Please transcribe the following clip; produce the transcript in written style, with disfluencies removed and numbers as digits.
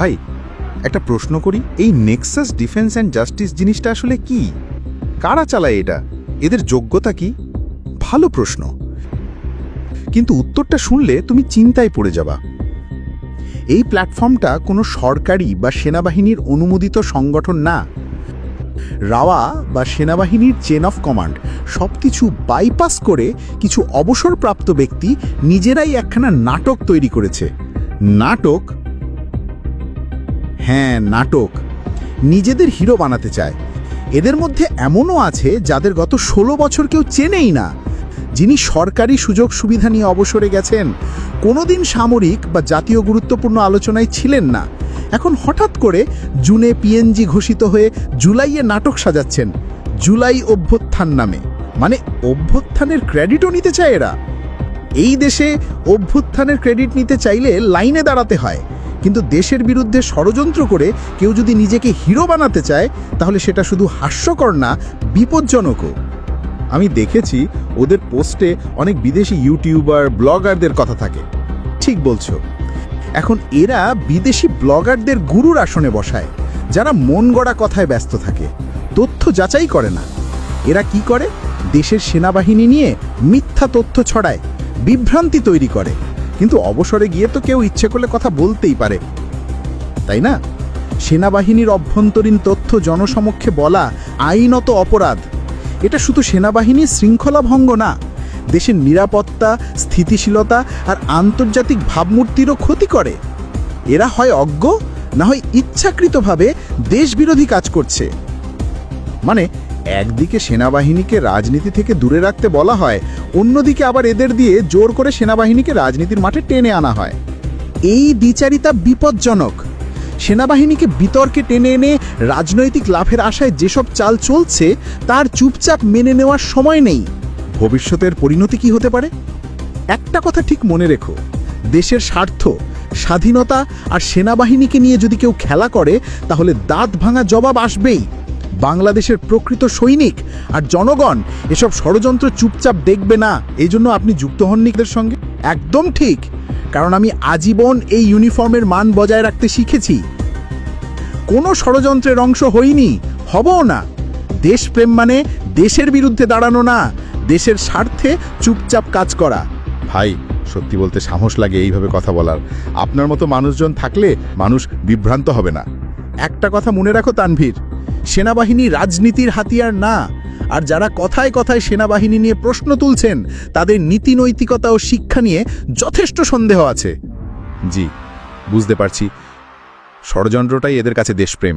ভাই, একটা প্রশ্ন করি, এই নেক্সাস ডিফেন্স অ্যান্ড জাস্টিস জিনিসটা আসলে কি? কারা চালায় এটা? এদের যোগ্যতা কি? ভালো প্রশ্ন, কিন্তু উত্তরটা শুনলে তুমি চিন্তায় পড়ে যাবা। এই প্ল্যাটফর্মটা কোনো সরকারি বা সেনাবাহিনীর অনুমোদিত সংগঠন না। রাওয়া বা সেনাবাহিনীর চেন অফ কমান্ড সবকিছু বাইপাস করে কিছু অবসরপ্রাপ্ত ব্যক্তি নিজেরাই একখানা নাটক তৈরি করেছে। নাটক? হ্যাঁ, নাটক। নিজেদের হিরো বানাতে চায়। এদের মধ্যে এমনও আছে যাদের গত 16 বছর কেউ চেনেই না, যিনি সরকারি সুযোগ সুবিধা নিয়ে অবসরে গেছেন, কোনোদিন সামরিক বা জাতীয় গুরুত্বপূর্ণ আলোচনায় ছিলেন না, এখন হঠাৎ করে জুনে পিএনজি ঘোষিত হয়ে জুলাইয়ে নাটক সাজাচ্ছেন জুলাই অভ্যুত্থান নামে। মানে অভ্যুত্থানের ক্রেডিটও নিতে চায় এরা। এই দেশে অভ্যুত্থানের ক্রেডিট নিতে চাইলে লাইনে দাঁড়াতে হয়, কিন্তু দেশের বিরুদ্ধে ষড়যন্ত্র করে কেউ যদি নিজেকে হিরো বানাতে চায় তাহলে সেটা শুধু হাস্যকর না, বিপজ্জনকও। আমি দেখেছি ওদের পোস্টে অনেক বিদেশি ইউটিউবার, ব্লগারদের কথা থাকে। ঠিক বলছো। এখন এরা বিদেশি ব্লগারদের গুরুর আসনে বসায়, যারা মন গড়া কথায় ব্যস্ত থাকে, তথ্য যাচাই করে না। এরা কি করে? দেশের সেনাবাহিনী নিয়ে মিথ্যা তথ্য ছড়ায়, বিভ্রান্তি তৈরি করে। কিন্তু অবসরে গিয়ে তো কেউ ইচ্ছে করলে কথা বলতেই পারে, তাই না? সেনাবাহিনীর অভ্যন্তরীণ তথ্য জনসমক্ষে বলা আইনত অপরাধ। এটা শুধু সেনাবাহিনীর শৃঙ্খলা ভঙ্গ না, দেশের নিরাপত্তা, স্থিতিশীলতা আর আন্তর্জাতিক ভাবমূর্তিরও ক্ষতি করে। এরা হয় অজ্ঞ, না হয় ইচ্ছাকৃতভাবে দেশবিরোধী কাজ করছে। মানে একদিকে সেনাবাহিনীকে রাজনীতি থেকে দূরে রাখতে বলা হয়, অন্যদিকে আবার এদের দিয়ে জোর করে সেনাবাহিনীকে রাজনীতির মাঠে টেনে আনা হয়। এই দ্বিচারিতা বিপজ্জনক। সেনাবাহিনীকে বিতর্কে টেনে এনে রাজনৈতিক লাভের আশায় যেসব চাল চলছে তার চুপচাপ মেনে নেওয়ার সময় নেই। ভবিষ্যতের পরিণতি কি হতে পারে? একটা কথা ঠিক মনে রেখো, দেশের স্বার্থ, স্বাধীনতা আর সেনাবাহিনীকে নিয়ে যদি কেউ খেলা করে তাহলে দাঁত ভাঙা জবাব আসবেই। বাংলাদেশের প্রকৃত সৈনিক আর জনগণ এসব ষড়যন্ত্র চুপচাপ দেখবে না। এই জন্য আপনি যুক্ত হননি এদের সঙ্গে। একদম ঠিক, কারণ আমি আজীবন এই ইউনিফর্মের মান বজায় রাখতে শিখেছি। কোনো ষড়যন্ত্রের অংশ হইনি, হবও না। দেশপ্রেম মানে দেশের বিরুদ্ধে দাঁড়ানো না, দেশের স্বার্থে চুপচাপ কাজ করা। ভাই, সত্যি বলতে সাহস লাগে এইভাবে কথা বলার। আপনার মতো মানুষজন থাকলে মানুষ বিভ্রান্ত হবে না। একটা কথা মনে রাখো তানভীর, সেনাবাহিনী রাজনীতির হাতিয়ার না। আর যারা কথায় কথায় সেনাবাহিনী নিয়ে প্রশ্ন তুলছেন তাদের নীতি নৈতিকতা ও শিক্ষা নিয়ে যথেষ্ট সন্দেহ আছে। জি, বুঝতে পারছি, ষড়যন্ত্রটাই এদের কাছে দেশপ্রেম।